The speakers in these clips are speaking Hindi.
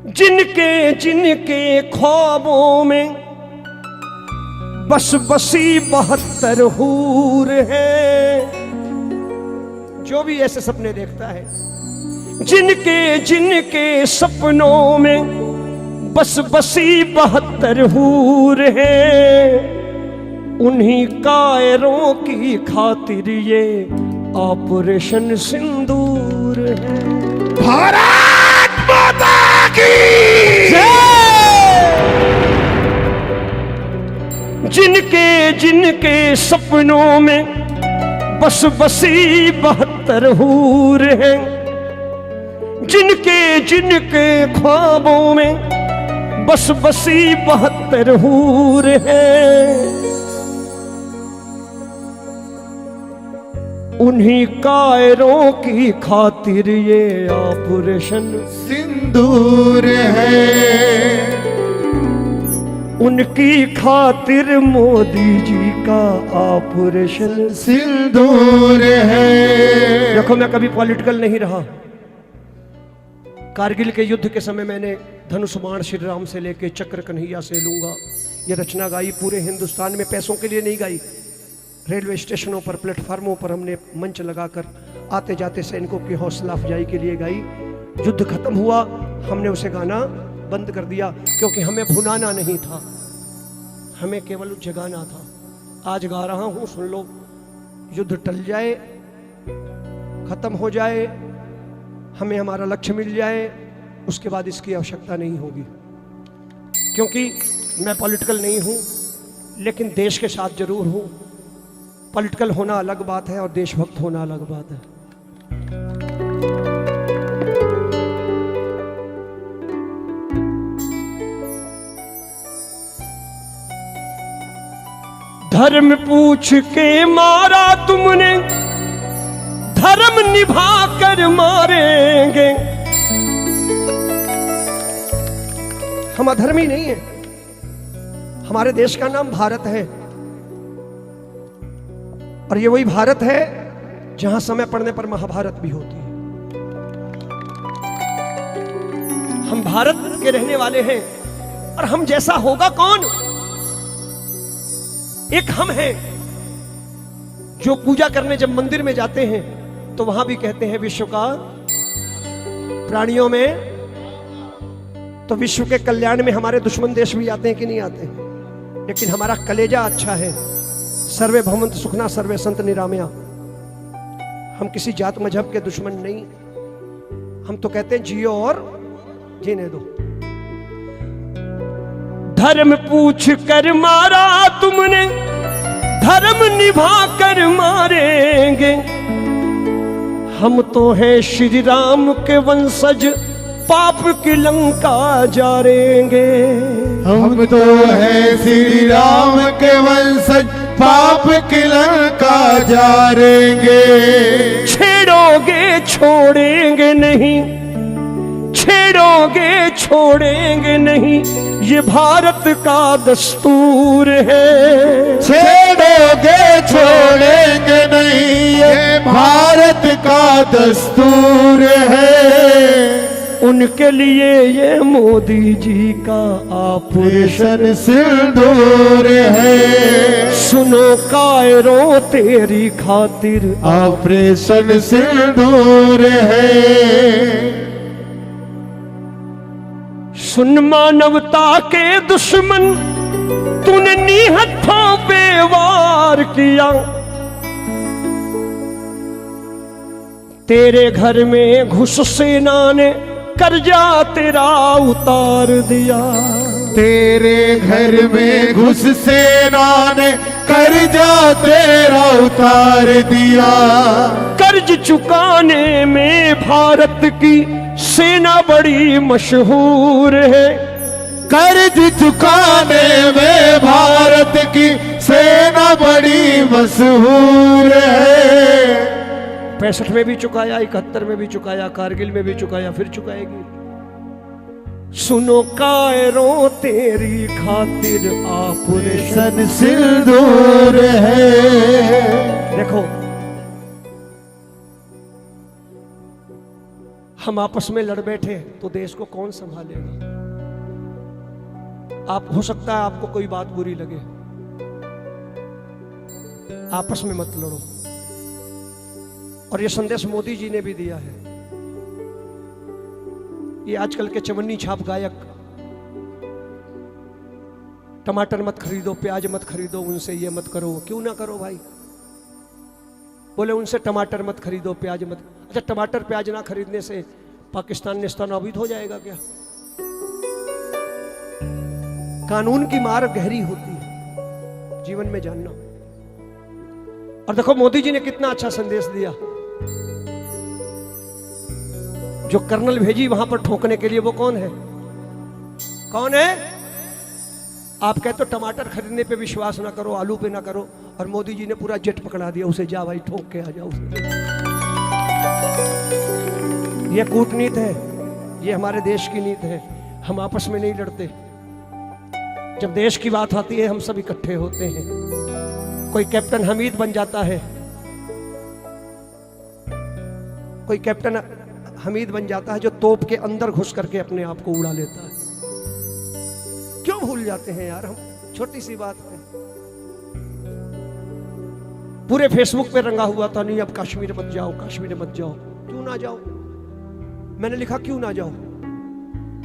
जिनके जिनके ख्वाबों में बस बसी 72 हूर है। जो भी ऐसे सपने देखता है, जिनके जिनके सपनों में बस बसी 72 हूर है, उन्हीं कायरों की खातिर ये ऑपरेशन सिंदूर है। भारत माता की जिनके जिनके सपनों में बस बसी 72 हूर है, जिनके जिनके ख्वाबों में बस बसी 72 हूर है, उन्हीं कायरों की खातिर ये ऑपरेशन सिंदूर है। उनकी खातिर मोदी जी का ऑपरेशन सिंदूर है। देखो, मैं कभी पॉलिटिकल नहीं रहा। कारगिल के युद्ध के समय मैंने धनुष बाण श्री राम से लेके चक्र कन्हैया से लूंगा ये रचना गाई। पूरे हिंदुस्तान में पैसों के लिए नहीं गाई। रेलवे स्टेशनों पर, प्लेटफार्मों पर हमने मंच लगाकर आते जाते सैनिकों की हौसला अफजाई के लिए गाई। युद्ध खत्म हुआ, हमने उसे गाना बंद कर दिया, क्योंकि हमें भुनाना नहीं था, हमें केवल जगाना था। आज गा रहा हूं, सुन लो। युद्ध टल जाए, खत्म हो जाए, हमें हमारा लक्ष्य मिल जाए, उसके बाद इसकी आवश्यकता नहीं होगी। क्योंकि मैं पॉलिटिकल नहीं हूं, लेकिन देश के साथ जरूर हूं। पॉलिटिकल होना अलग बात है और देशभक्त होना अलग बात है। धर्म पूछ के मारा तुमने, धर्म निभा कर मारेंगे। हम अधर्मी नहीं है। हमारे देश का नाम भारत है, और ये वही भारत है जहां समय पड़ने पर महाभारत भी होती है। हम भारत के रहने वाले हैं, और हम जैसा होगा कौन? एक हम हैं जो पूजा करने जब मंदिर में जाते हैं तो वहां भी कहते हैं विश्व का प्राणियों में, तो विश्व के कल्याण में हमारे दुश्मन देश भी आते हैं कि नहीं आते हैं? लेकिन हमारा कलेजा अच्छा है। सर्वे भवन्तु सुखना सर्वे संत निरामया। हम किसी जात मजहब के दुश्मन नहीं। हम तो कहते हैं जियो और जीने दो। धर्म पूछ कर मारा तुमने, धर्म निभा कर मारेंगे। हम तो हैं श्री राम के वंशज, पाप की लंका जारेंगे। हम तो हैं श्री राम के वंशज, पाप की लंका जारेंगे। छेड़ोगे छोड़ेंगे नहीं, छेड़ोगे छोड़ेंगे नहीं, ये भारत का दस्तूर है। छेड़ोगे छोड़ेंगे नहीं, ये भारत का दस्तूर है। उनके लिए ये मोदी जी का ऑपरेशन सिंदूर है। सुनो कायरों तेरी खातिर ऑपरेशन सिंदूर है। सुन मानवता के दुश्मन, तूने निहत्थों पे वार किया। तेरे घर में घुस सेना ने कर्जा तेरा उतार दिया। तेरे घर में घुस सेना ने कर्जा तेरा उतार दिया। कर्ज चुकाने में भारत की सेना बड़ी मशहूर है। कर्ज चुकाने में भारत की सेना बड़ी मशहूर है। 65 में भी चुकाया, 71 में भी चुकाया, कारगिल में भी चुकाया, फिर चुकाएगी। सुनो कायरों तेरी खातिर ऑपरेशन सिंदूर है। देखो, हम आपस में लड़ बैठे तो देश को कौन संभालेगा? आप हो सकता है आपको कोई बात बुरी लगे, आपस में मत लड़ो। और ये संदेश मोदी जी ने भी दिया है। ये आजकल के चवन्नी छाप गायक टमाटर मत खरीदो, प्याज मत खरीदो, उनसे ये मत करो, क्यों ना करो भाई? बोले उनसे टमाटर मत खरीदो, प्याज मत। अच्छा, टमाटर प्याज ना खरीदने से पाकिस्तान नेस्तनाबूद हो जाएगा क्या? कानून की मार गहरी होती है, जीवन में जानना। और देखो मोदी जी ने कितना अच्छा संदेश दिया। जो कर्नल भेजी वहां पर ठोकने के लिए, वो कौन है? कौन है? आप कहते हो टमाटर खरीदने पे विश्वास ना करो, आलू पे ना करो, और मोदी जी ने पूरा जेट पकड़ा दिया उसे, जा भाई ठोक के आ जाओ। ये कूटनीति है, ये हमारे देश की नीति है। हम आपस में नहीं लड़ते। जब देश की बात आती है हम सब इकट्ठे होते हैं। कोई कैप्टन हमीद बन जाता है, कोई कैप्टन हमीद बन जाता है जो तोप के अंदर घुस करके अपने आप को उड़ा लेता है। क्यों भूल जाते हैं यार हम? छोटी सी बात है। पूरे फेसबुक पे रंगा हुआ था, नहीं अब कश्मीर मत जाओ, कश्मीर मत जाओ। क्यों ना जाओ? मैंने लिखा क्यों ना जाओ,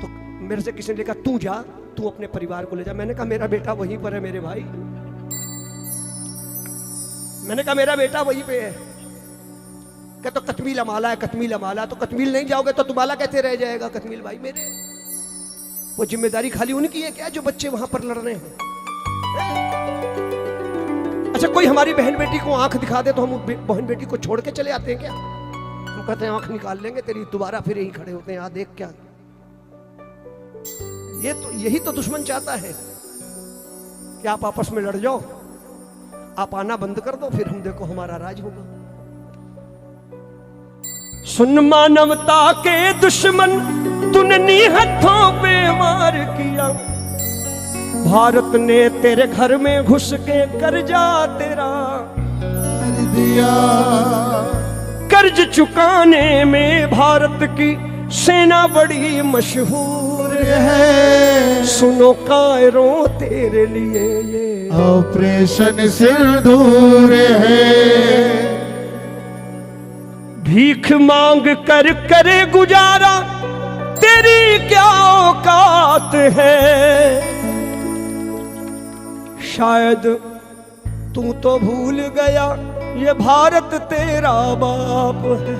तो मेरे से किसी ने लिखा तू जा, तू अपने परिवार को ले जा। मैंने कहा मेरा बेटा वहीं पर है मेरे भाई, मैंने कहा मेरा बेटा वहीं पे है। क्या तो कतमील अमाला है, कतमील अमाला। तो कतमील नहीं जाओगे तो तुम्हारा कैसे रह जाएगा कतमील भाई मेरे? वो जिम्मेदारी खाली उनकी है क्या जो बच्चे वहां पर लड़ रहे हैं? अच्छा, कोई हमारी बहन बेटी को आंख दिखा दे तो हम बहन बेटी को छोड़ के चले आते हैं क्या? हम कहते हैं आंख निकाल लेंगे तेरी, दोबारा फिर यही खड़े होते हैं, देख क्या। ये तो यही तो दुश्मन चाहता है कि आप आपस में लड़ जाओ, आप आना बंद कर दो, फिर हम देखो हमारा राज होगा। सुन मानवता के दुश्मन, तूने निहत्थों पे वार किया। भारत ने तेरे घर में घुस के कर्जा तेरा दिया। कर्ज चुकाने में भारत की सेना बड़ी मशहूर है। सुनो कायरों तेरे लिए ये ऑपरेशन सिंदूर है। भीख मांग कर करे गुजारा, तेरी क्या औकात है? शायद तू तो भूल गया ये भारत तेरा बाप है।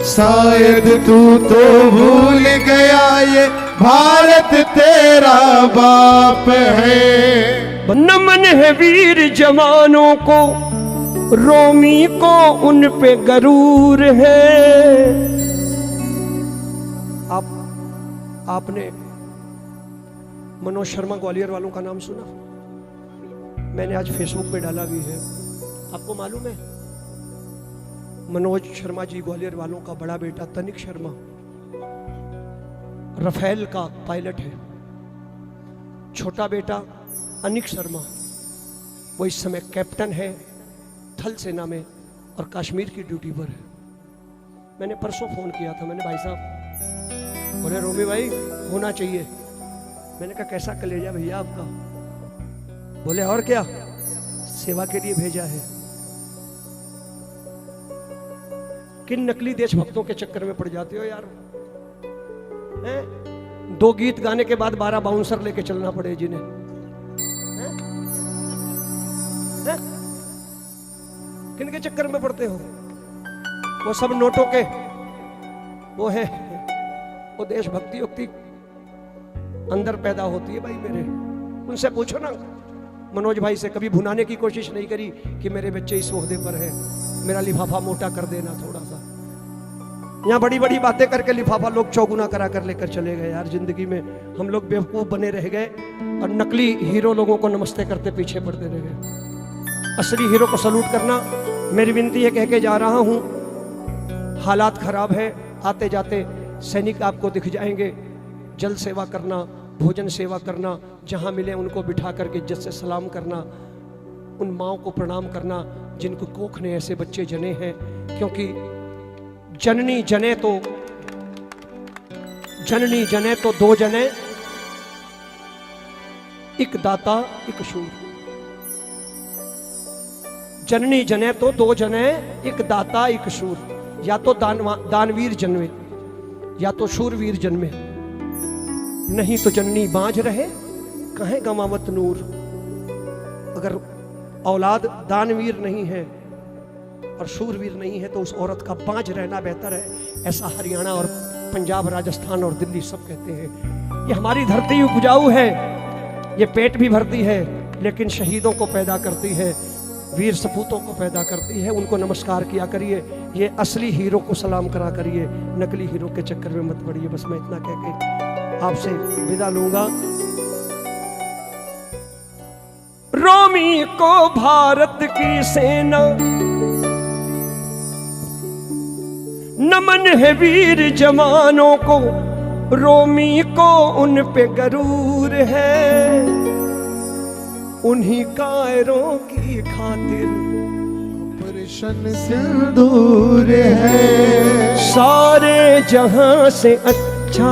शायद तू तो भूल गया ये भारत तेरा बाप है। नमन है वीर जवानों को, रोमी को उन पे गरूर है। आपने मनोज शर्मा ग्वालियर वालों का नाम सुना? मैंने आज फेसबुक पे डाला भी है। आपको मालूम है मनोज शर्मा जी ग्वालियर वालों का बड़ा बेटा तनिक शर्मा रफेल का पायलट है। छोटा बेटा अनिक शर्मा वो इस समय कैप्टन है थल सेना में और कश्मीर की ड्यूटी पर है। मैंने परसों फोन किया था, मैंने भाई साहब, बोले रोमी भाई होना चाहिए। मैंने कहा कैसा कलेजा भैया आपका? बोले और क्या, सेवा के लिए भेजा है। किन नकली देशभक्तों के चक्कर में पड़ जाते हो यार? हैं? 2 गीत गाने के बाद 12 बाउंसर लेके चलना पड़े जिन्हें। किन के चक्कर में पड़ते हो? वो सब नोटों के वो है, वो देशभक्ति युक्ति अंदर पैदा होती है भाई मेरे। उनसे पूछो ना, मनोज भाई से कभी भुनाने की कोशिश नहीं करी कि मेरे बच्चे इस ओहदे पर है, मेरा लिफाफा मोटा कर देना थोड़ा सा। यहाँ बड़ी बड़ी बातें करके लिफाफा लोग चौगुना करा कर लेकर चले गए यार। जिंदगी में हम लोग बेवकूफ बने रह गए और नकली हीरो लोगों को नमस्ते करते पीछे पड़ते रह गए। असली हीरो को सलूट करना मेरी विनती है, कह के जा रहा हूँ। हालात खराब है, आते जाते सैनिक आपको दिख जाएंगे। जल सेवा करना, भोजन सेवा करना, जहाँ मिले उनको बिठा करके इज्जत से सलाम करना, उन माँओं को प्रणाम करना जिनको कोख ने ऐसे बच्चे जने हैं। क्योंकि जननी जने तो जननी जने तो दो जने, एक दाता एक शूर। जननी जने तो दो जने, एक दाता एक शूर। या तो दानवीर जन्मे या तो शूरवीर जन्मे, नहीं तो जननी बांझ रहे कहे गमावत नूर। अगर औलाद दानवीर नहीं है और शूरवीर नहीं है तो उस औरत का बांझ रहना बेहतर है। ऐसा हरियाणा और पंजाब, राजस्थान और दिल्ली सब कहते हैं। ये हमारी धरती उपजाऊ है, ये पेट भी भरती है, लेकिन शहीदों को पैदा करती है, वीर सपूतों को पैदा करती है। उनको नमस्कार किया करिए, ये असली हीरो को सलाम करा करिए, नकली हीरो के चक्कर में मत पड़िए। बस मैं इतना कह के आपसे विदा लूंगा। रोमी को भारत की सेना नमन है वीर जवानों को, रोमी को उन पे गरूर है, उन्हीं कायरों की खातिर ऑपरेशन सिंदूर है। सारे जहां से अच्छा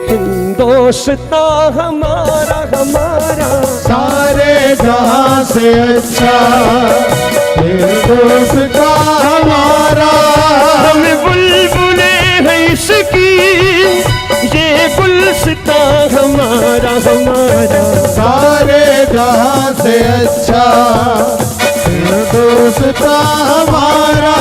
हिंदुस्तान हमारा, हमारा सारे जहां से अच्छा हिंदुस्तान हमारा। हम बुलबुले हैं इसकी, ये गुलस्तान हमारा, हमारा सारे जहां से अच्छा हिंदुस्तान हमारा।